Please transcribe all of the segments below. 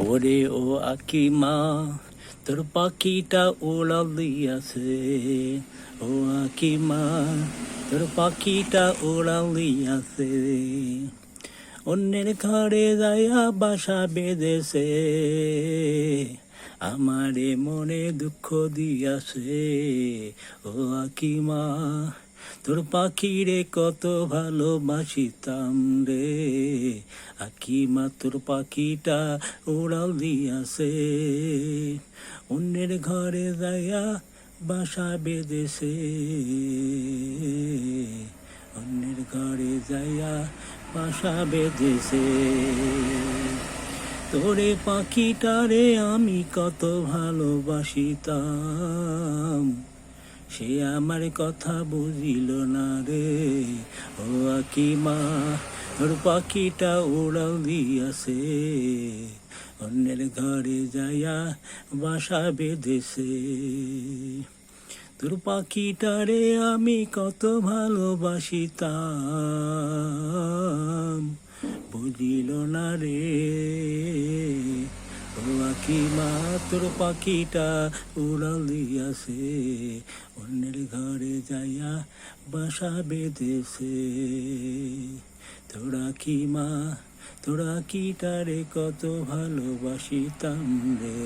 ওরে ও আকিমা, তোর পাখিটা উড়াল দিয়াছে। ও আকিমা, তোর পাখিটা উড়াল দিয়াছে। অন্যের ঘরে যাইয়া বাসা বেঁধেছে, আমারে মনে দুঃখ দিয়াছে। ও আকিমা, তোর পাখিরে কত ভালোবাসিতাম রে। আকিমা, তোর পাখিটা উড়াল দিয়াছে। অন্যের ঘরে যাইয়া বাসা বেঁধেছে, অন্যের ঘরে যাইয়া বাসা বেঁধেছে। তোরে পাখিটারে আমি কত ভালোবাসিতাম, সে আমার কথা বুঝিল না রে। ও আকিমা, তোর পাখিটা উড়াল দিয়াছে, অন্যের ঘরে যাইয়া বাসা বেঁধেছে। তোর পাখিটারে আমি কত ভালোবাসিতাম, বুঝিল না রে। ও আকিমা, তোর পাখিটা উড়াল দিয়াছে, অন্যের ঘরে যাইয়া বাসা বেঁধেছে। তোর আকিমা, তোর আকিটারে কত ভালোবাসিতাম রে।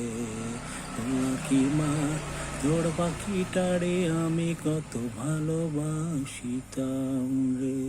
ও আকিমা, তোর পাখিটারে আমি কত ভালোবাসিতাম রে।